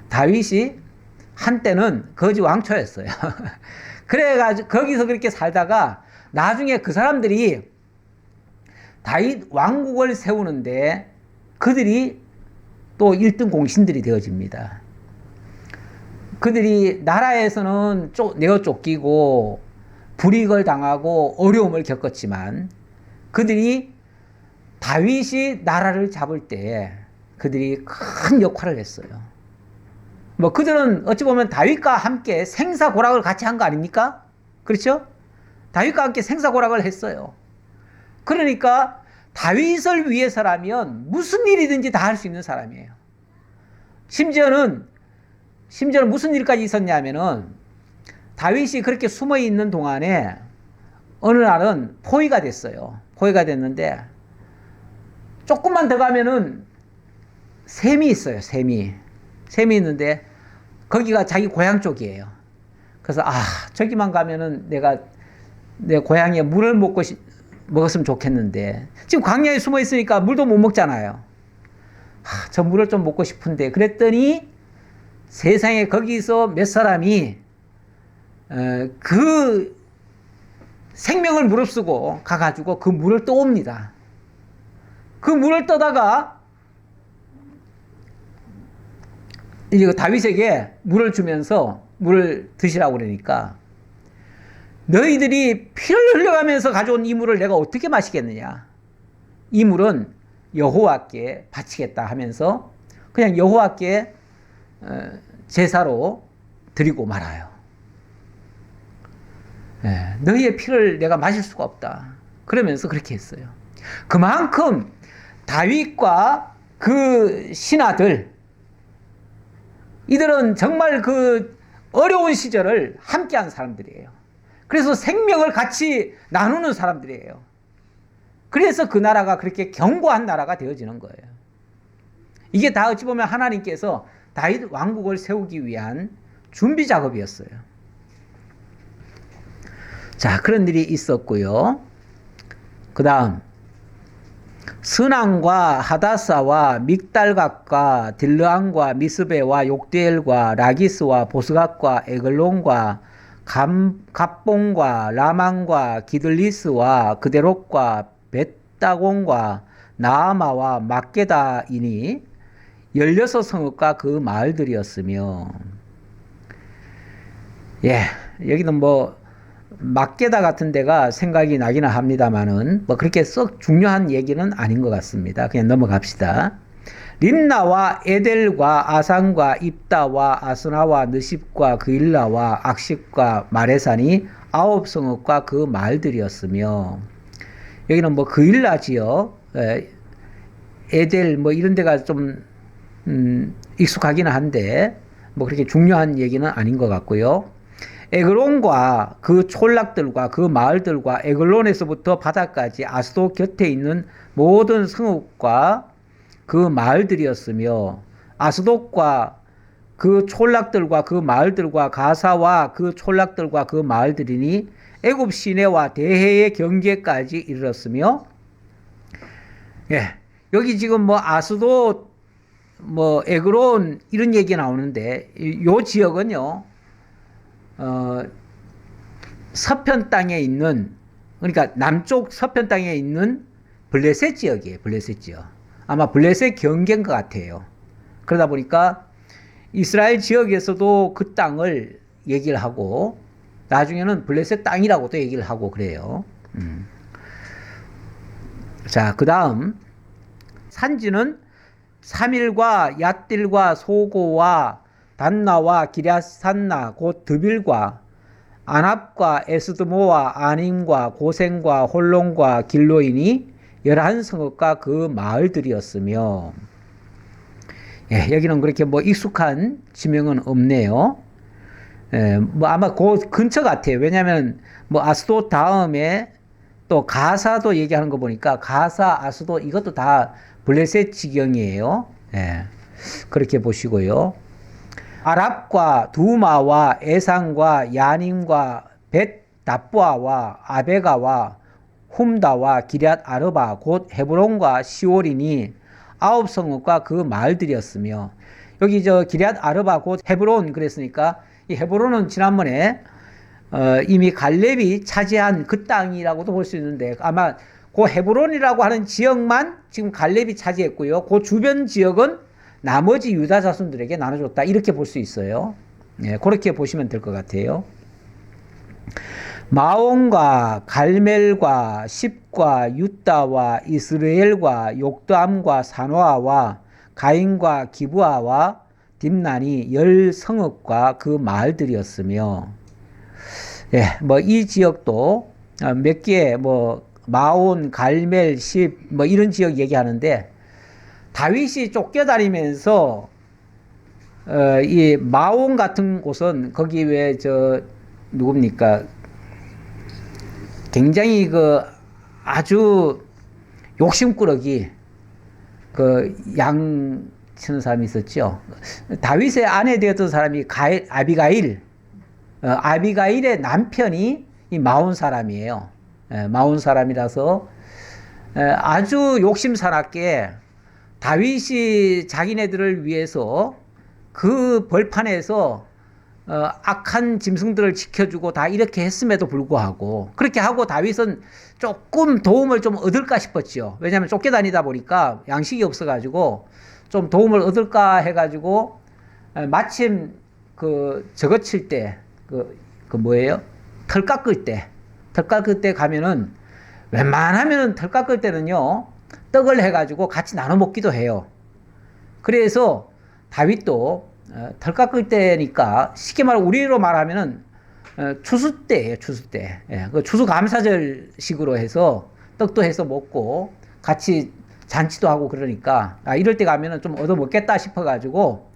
다윗이 한때는 거지 왕초였어요. 그래가지고 거기서 그렇게 살다가 나중에 그 사람들이 다윗 왕국을 세우는데 그들이 또 1등 공신들이 되어집니다. 그들이 나라에서는 내어 쫓기고 불이익을 당하고 어려움을 겪었지만, 그들이 다윗이 나라를 잡을 때 그들이 큰 역할을 했어요. 뭐 그들은 어찌 보면 다윗과 함께 생사고락을 같이 한 거 아닙니까? 그렇죠? 다윗과 함께 생사고락을 했어요. 그러니까 다윗을 위해서라면 무슨 일이든지 다 할 수 있는 사람이에요. 심지어는 무슨 일까지 있었냐면은, 다윗이 그렇게 숨어 있는 동안에 어느 날은 포위가 됐어요. 포위가 됐는데 조금만 더 가면은 샘이 있어요. 샘이 있는데 거기가 자기 고향 쪽이에요. 그래서 저기만 가면은 내 고향에 물을 먹었으면 좋겠는데, 지금 광야에 숨어 있으니까 물도 못 먹잖아요. 저 물을 좀 먹고 싶은데, 그랬더니 세상에 거기서 몇 사람이 그 생명을 무릅쓰고 가가지고 그 물을 떠옵니다. 그 물을 떠다가 이제 다윗에게 물을 주면서 물을 드시라고 그러니까 너희들이 피를 흘려가면서 가져온 이 물을 내가 어떻게 마시겠느냐. 이 물은 여호와께 바치겠다 하면서 그냥 여호와께 제사로 드리고 말아요. 너희의 피를 내가 마실 수가 없다. 그러면서 그렇게 했어요. 그만큼 다윗과 그 신하들, 이들은 정말 그 어려운 시절을 함께한 사람들이에요. 그래서 생명을 같이 나누는 사람들이에요. 그래서 그 나라가 그렇게 견고한 나라가 되어지는 거예요. 이게 다 어찌 보면 하나님께서 다윗 왕국을 세우기 위한 준비 작업이었어요. 자, 그런 일이 있었고요. 그 다음 스난과 하다사와 믹달갓과 딜르안과 미스베와 욕디엘과 라기스와 보스갓과 에글론과 갑봉과 라만과 기들리스와 그데롯과 벳다곤과 나아마와 막게다이니 16성읍과 그 마을들이었으며, 여기는 뭐 막게다 같은 데가 생각이 나기는 합니다만은 뭐 그렇게 썩 중요한 얘기는 아닌 것 같습니다. 그냥 넘어갑시다. 림나와 에델과 아산과 입다와 아스나와 느십과 그일라와 악십과 마레산이 9성읍과 그 마을들이었으며, 여기는 뭐 그일라 지역, 에델 뭐 이런 데가 좀 익숙하기는 한데 뭐 그렇게 중요한 얘기는 아닌 것 같고요. 에글론과 그 촌락들과 그 마을들과 에글론에서부터 바다까지 아스도 곁에 있는 모든 성읍과 그 마을들이었으며, 아스돗과 그 촌락들과 그 마을들과 가사와 그 촌락들과 그 마을들이니 애굽 시내와 대해의 경계까지 이르렀으며, 여기 지금 뭐 아스돗 뭐 에글론 이런 얘기 나오는데, 요 지역은요 서편 땅에 있는, 그러니까 남쪽 서편 땅에 있는 블레셋 지역이에요. 블레셋 지역. 아마 블레셋 경계인 것 같아요. 그러다 보니까 이스라엘 지역에서도 그 땅을 얘기를 하고 나중에는 블레셋 땅이라고도 얘기를 하고 그래요. 자, 그 다음 산지는 사밀과 얏딜과 소고와 단나와 기랴산나 곧 드빌과 아납과 에스드모와 아님과 고센과 홀론과 길로이니 11성읍과 그 마을들이었으며, 여기는 그렇게 뭐 익숙한 지명은 없네요. 뭐 아마 그 근처 같아요. 왜냐하면 뭐 아스돗 다음에 또 가사도 얘기하는 거 보니까 가사, 아스돗 이것도 다 블레셋 지경이에요. 그렇게 보시고요. 아랍과 두마와 에상과 야님과 벳다부아와 아베가와 훔다와 기럇 아르바 곧 헤브론과 시올이니 9성읍과 그 마을들이었으며, 여기 저 기럇 아르바 곧 헤브론 그랬으니까 이 헤브론은 지난번에 이미 갈렙이 차지한 그 땅이라고도 볼 수 있는데, 아마 그 헤브론이라고 하는 지역만 지금 갈렙이 차지했고요. 그 주변 지역은 나머지 유다 자손들에게 나눠줬다, 이렇게 볼 수 있어요. 그렇게 보시면 될 것 같아요. 마온과 갈멜과 십과 유다와 이스라엘과 욕담과 산화와 가인과 기부아와 딥난이 10성읍과 그 마을들이었으며, 뭐 이 지역도 몇 개 뭐 마온, 갈멜, 십 뭐 이런 지역 얘기하는데, 다윗이 쫓겨다니면서 이 마온 같은 곳은 거기 왜 저 누굽니까? 굉장히 그 아주 욕심꾸러기 그 양 치는 사람이 있었죠. 다윗의 아내 되었던 사람이 아비가일, 아비가일의 남편이 이 마온 사람이에요. 마온 사람이라서 아주 욕심사납게 다윗이 자기네들을 위해서 그 벌판에서 악한 짐승들을 지켜주고 다 이렇게 했음에도 불구하고, 그렇게 하고 다윗은 조금 도움을 좀 얻을까 싶었죠. 왜냐하면 쫓겨다니다 보니까 양식이 없어가지고 좀 도움을 얻을까 해가지고 마침 그 저거 칠 때 그 뭐예요? 털 깎을 때 가면은 웬만하면 털 깎을 때는요, 떡을 해가지고 같이 나눠 먹기도 해요. 그래서 다윗도 털 깎을 때니까 쉽게 우리로 말하면은 추수 때예요, 추수 때. 예, 그 추수 감사절 식으로 해서 떡도 해서 먹고 같이 잔치도 하고 그러니까 이럴 때 가면은 좀 얻어 먹겠다 싶어가지고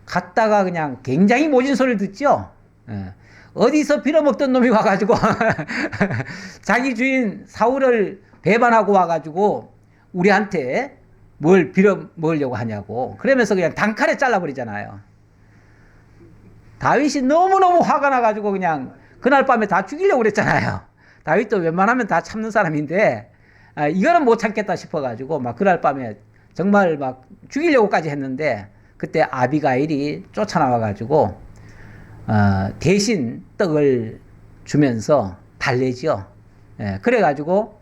갔다가 그냥 굉장히 모진 소리를 듣죠. 예. 어디서 빌어먹던 놈이 와가지고 자기 주인 사울을 배반하고 와가지고 우리한테 뭘 빌어 먹으려고 하냐고. 그러면서 그냥 단칼에 잘라버리잖아요. 다윗이 너무너무 화가 나가지고 그냥 그날 밤에 다 죽이려고 그랬잖아요. 다윗도 웬만하면 다 참는 사람인데 이거는 못 참겠다 싶어가지고 막 그날 밤에 정말 막 죽이려고까지 했는데 그때 아비가일이 쫓아나와가지고 대신 떡을 주면서 달래죠. 예, 그래가지고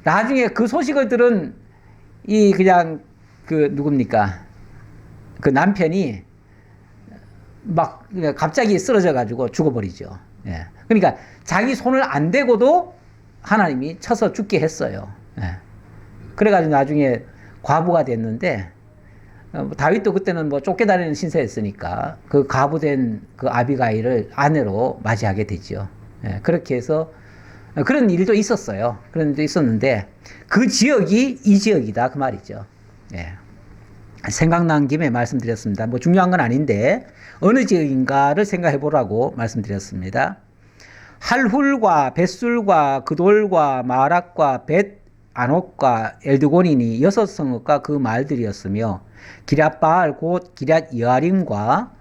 나중에 그 소식을 들은 그냥 누굽니까? 그 남편이 막 갑자기 쓰러져가지고 죽어버리죠. 예. 그러니까 자기 손을 안 대고도 하나님이 쳐서 죽게 했어요. 예. 그래가지고 나중에 과부가 됐는데 다윗도 그때는 뭐 쫓겨다니는 신세였으니까 그 과부된 그 아비가일을 아내로 맞이하게 되죠. 예. 그렇게 해서 그런 일도 있었어요. 그런 일도 있었는데 그 지역이 이 지역이다 그 말이죠. 예. 생각난 김에 말씀드렸습니다. 뭐 중요한 건 아닌데 어느 지역인가를 생각해 보라고 말씀드렸습니다. 할훌과 벳술과 그돌과 마락과 벳 아녹과 엘드고닌이 6성읍과 그 말들이었으며 기럇바알 곧 기럇 여아림과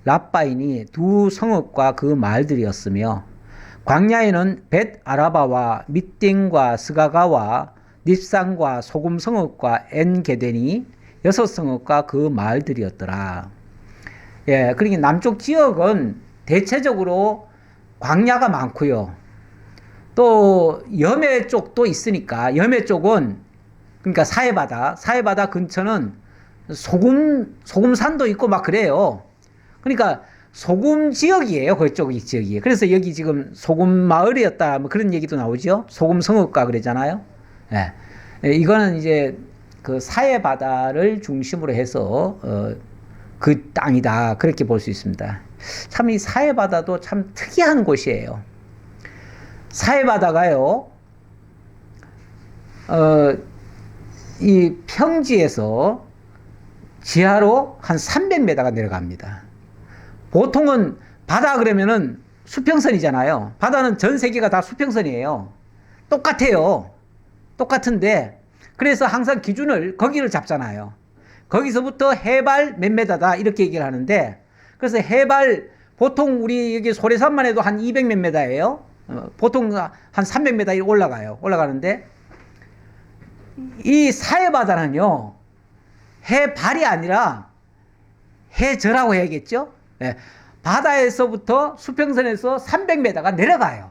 랍바인이 2성읍과 그 말들이었으며 광야에는 벳 아라바와 밑딩과 스가가와 닙산과 소금성읍과 엔게덴이 6성읍과 그 마을들이었더라. 예, 그러니까 남쪽 지역은 대체적으로 광야가 많고요. 또 염해 쪽도 있으니까 염해 쪽은 그러니까 사해바다 근처는 소금산도 있고 막 그래요. 그러니까 소금 지역이에요. 그쪽 지역이. 그래서 여기 지금 소금 마을이었다 뭐 그런 얘기도 나오죠. 소금 성읍가 그러잖아요. 예. 이거는 이제 그 사해 바다를 중심으로 해서 그 땅이다 그렇게 볼 수 있습니다. 참 이 사해 바다도 참 특이한 곳이에요. 사해 바다가요, 이 평지에서 지하로 한 300m가 내려갑니다. 보통은 바다 그러면은 수평선이잖아요. 바다는 전 세계가 다 수평선이에요. 똑같아요. 똑같은데 그래서 항상 기준을 거기를 잡잖아요. 거기서부터 해발 몇 메다다 이렇게 얘기를 하는데 그래서 해발 보통 우리 여기 소래산만 해도 한 200 몇 메다예요. 보통 한 300m 올라가는데 이 사해바다는요 해발이 아니라 해저라고 해야겠죠. 네. 바다에서부터 수평선에서 300m가 내려가요.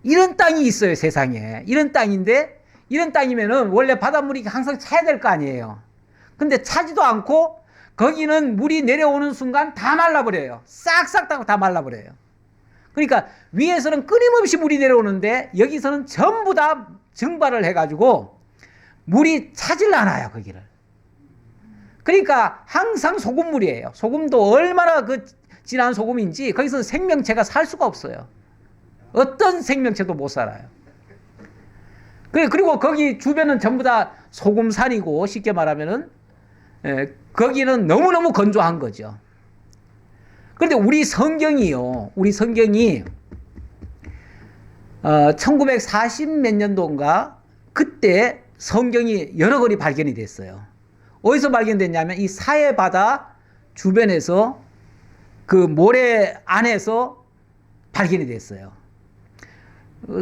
이런 땅이 있어요, 세상에. 이런 땅인데, 이런 땅이면은 원래 바닷물이 항상 차야 될 거 아니에요. 근데 차지도 않고, 거기는 물이 내려오는 순간 다 말라버려요. 싹싹 다 말라버려요. 그러니까 위에서는 끊임없이 물이 내려오는데, 여기서는 전부 다 증발을 해가지고, 물이 차질 않아요, 거기를. 그러니까 항상 소금물이에요. 소금도 얼마나 진한 소금인지 거기서 생명체가 살 수가 없어요. 어떤 생명체도 못 살아요. 그리고 거기 주변은 전부 다 소금산이고 쉽게 말하면은 거기는 너무너무 건조한 거죠. 그런데 우리 성경이 1940 몇 년도인가 그때 성경이 여러 권이 발견이 됐어요. 어디서 발견됐냐면 이 사해바다 주변에서 그 모래 안에서 발견이 됐어요.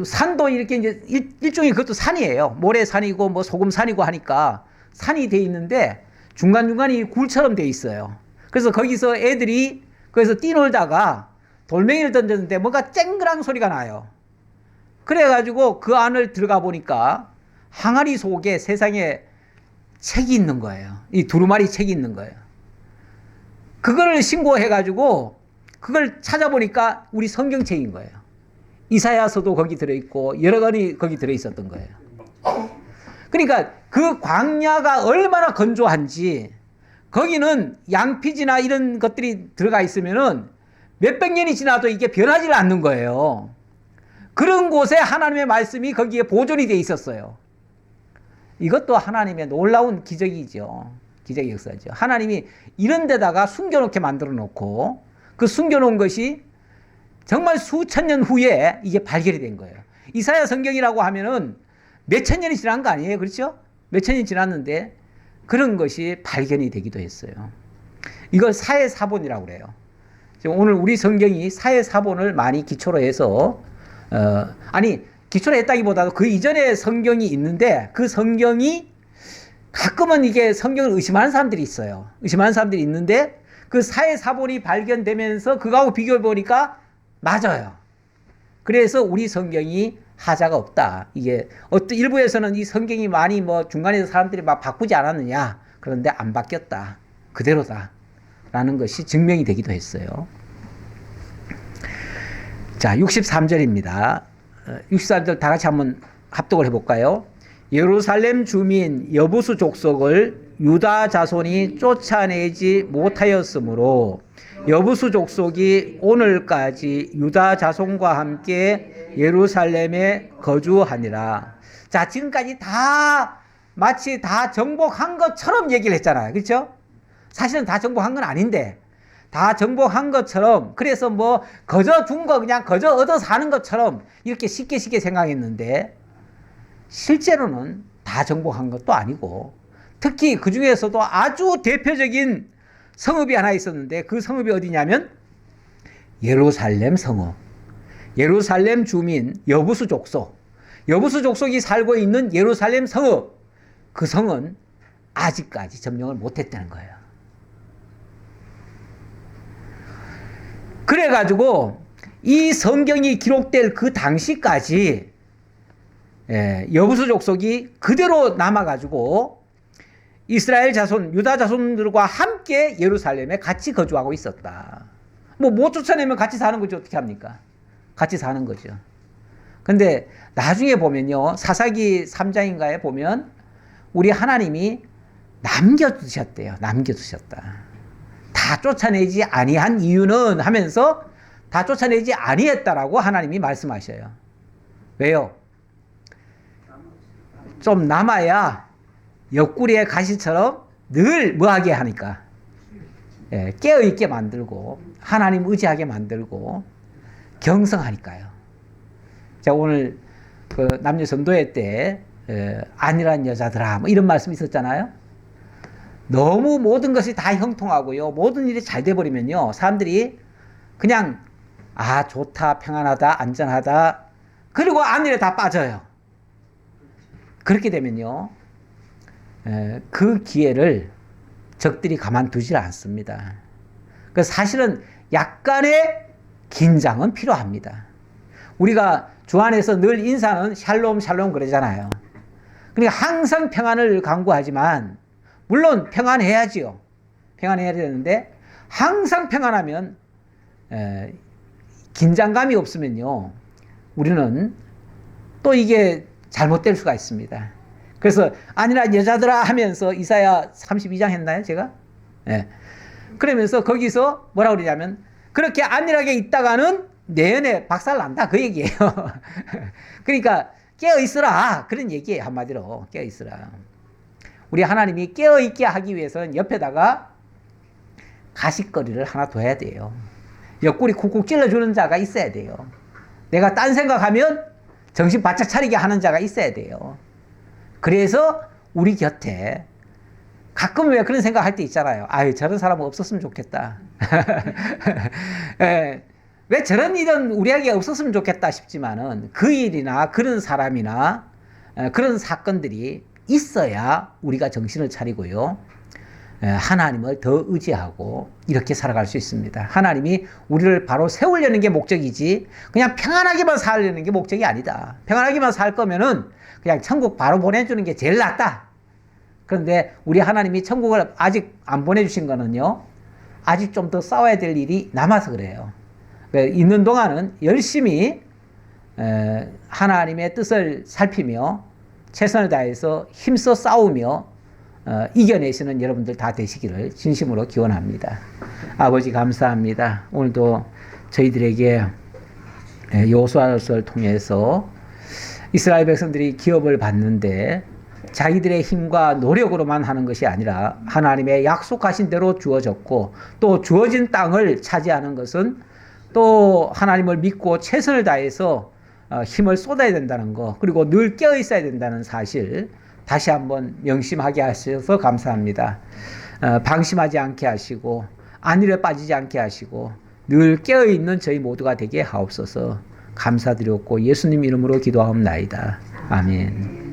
산도 이렇게 이제 일종의 그것도 산이에요. 모래산이고 뭐 소금산이고 하니까 산이 돼 있는데 중간중간이 굴처럼 돼 있어요. 그래서 거기서 애들이 거기서 뛰놀다가 돌멩이를 던졌는데 뭔가 쨍그랑 소리가 나요. 그래가지고 그 안을 들어가 보니까 항아리 속에 세상에 책이 있는 거예요. 이 두루마리 책이 있는 거예요. 그거를 신고해가지고 그걸 찾아보니까 우리 성경책인 거예요. 이사야서도 거기 들어있고 여러 권이 거기 들어있었던 거예요. 그러니까 그 광야가 얼마나 건조한지 거기는 양피지나 이런 것들이 들어가 있으면은 몇백 년이 지나도 이게 변하지 않는 거예요. 그런 곳에 하나님의 말씀이 거기에 보존이 돼 있었어요. 이것도 하나님의 놀라운 기적이죠. 기적의 역사죠. 하나님이 이런 데다가 숨겨놓게 만들어 놓고 그 숨겨놓은 것이 정말 수천 년 후에 이게 발견이 된 거예요. 이사야 성경이라고 하면은 몇천 년이 지난 거 아니에요? 그렇죠? 몇천 년이 지났는데 그런 것이 발견이 되기도 했어요. 이걸 사해사본이라고 그래요. 오늘 우리 성경이 사해사본을 많이 기초로 해서 기초로 했다기보다도 그 이전에 성경이 있는데 그 성경이 가끔은 이게 성경을 의심하는 사람들이 있어요. 의심하는 사람들이 있는데 그 사해사본이 발견되면서 그거하고 비교해 보니까 맞아요. 그래서 우리 성경이 하자가 없다. 이게 어떤 일부에서는 이 성경이 많이 중간에서 사람들이 막 바꾸지 않았느냐. 그런데 안 바뀌었다. 그대로다. 라는 것이 증명이 되기도 했어요. 자, 63절입니다. 63절 다 같이 한번 합독을 해볼까요? 예루살렘 주민 여부수 족속을 유다 자손이 쫓아내지 못하였으므로 여부수 족속이 오늘까지 유다 자손과 함께 예루살렘에 거주하니라. 자, 지금까지 마치 다 정복한 것처럼 얘기를 했잖아요. 그렇죠? 사실은 다 정복한 건 아닌데 다 정복한 것처럼 그래서 거저 준 거 그냥 거저 얻어 사는 것처럼 이렇게 쉽게 생각했는데 실제로는 다 정복한 것도 아니고 특히 그 중에서도 아주 대표적인 성읍이 하나 있었는데 그 성읍이 어디냐면 예루살렘 성읍. 예루살렘 주민 여부수 족속. 여부수 족속이 살고 있는 예루살렘 성읍. 그 성은 아직까지 점령을 못했다는 거예요. 그래가지고 이 성경이 기록될 그 당시까지 여부수 족속이 그대로 남아가지고 이스라엘 자손, 유다 자손들과 함께 예루살렘에 같이 거주하고 있었다. 못 쫓아내면 같이 사는 거죠. 어떻게 합니까? 같이 사는 거죠. 근데 나중에 보면요. 사사기 3장인가에 보면 우리 하나님이 남겨두셨대요. 남겨두셨다. 다 쫓아내지 아니한 이유는 하면서 다 쫓아내지 아니했다라고 하나님이 말씀하셔요. 왜요? 좀 남아야 옆구리의 가시처럼 늘 뭐하게 하니까 깨어있게 만들고 하나님 의지하게 만들고 경성하니까요. 자, 오늘 그 남녀 전도회 때 아니란 여자들아 이런 말씀 있었잖아요. 너무 모든 것이 다 형통하고요. 모든 일이 잘 돼버리면요. 사람들이 그냥 좋다, 평안하다, 안전하다 그리고 안일에 다 빠져요. 그렇게 되면요. 그 기회를 적들이 가만두질 않습니다. 그래서 사실은 약간의 긴장은 필요합니다. 우리가 주 안에서 늘 인사는 샬롬 샬롬 그러잖아요. 그러니까 항상 평안을 강구하지만 물론 평안해야지요. 평안해야 되는데 항상 평안하면 긴장감이 없으면요. 우리는 또 이게 잘못될 수가 있습니다. 그래서 아니라 여자들아 하면서 이사야 32장 했나요? 제가? 그러면서 거기서 뭐라고 그러냐면 그렇게 안일하게 있다가는 내연에 박살난다 그 얘기예요. 그러니까 깨어있으라 그런 얘기예요. 한마디로 깨어있으라. 우리 하나님이 깨어있게 하기 위해서는 옆에다가 가십거리를 하나 둬야 돼요. 옆구리 쿡쿡 찔러주는 자가 있어야 돼요. 내가 딴 생각하면 정신 바짝 차리게 하는 자가 있어야 돼요. 그래서 우리 곁에 가끔 왜 그런 생각할 때 있잖아요. 저런 사람은 없었으면 좋겠다. 왜 저런 일은 우리에게 없었으면 좋겠다 싶지만은 그 일이나 그런 사람이나 그런 사건들이 있어야 우리가 정신을 차리고요. 하나님을 더 의지하고 이렇게 살아갈 수 있습니다. 하나님이 우리를 바로 세우려는 게 목적이지 그냥 평안하게만 살려는 게 목적이 아니다. 평안하게만 살 거면은 그냥 천국 바로 보내주는 게 제일 낫다. 그런데 우리 하나님이 천국을 아직 안 보내주신 거는요. 아직 좀 더 싸워야 될 일이 남아서 그래요. 그러니까 있는 동안은 열심히 하나님의 뜻을 살피며 최선을 다해서 힘써 싸우며 이겨내시는 여러분들 다 되시기를 진심으로 기원합니다. 아버지 감사합니다. 오늘도 저희들에게 여호수아서를 통해서 이스라엘 백성들이 기업을 받는데 자기들의 힘과 노력으로만 하는 것이 아니라 하나님의 약속하신 대로 주어졌고 또 주어진 땅을 차지하는 것은 또 하나님을 믿고 최선을 다해서 힘을 쏟아야 된다는 것, 그리고 늘 깨어 있어야 된다는 사실 다시 한번 명심하게 하셔서 감사합니다. 방심하지 않게 하시고 안일에 빠지지 않게 하시고 늘 깨어 있는 저희 모두가 되게 하옵소서. 감사드렸고 예수님 이름으로 기도하옵나이다. 아멘.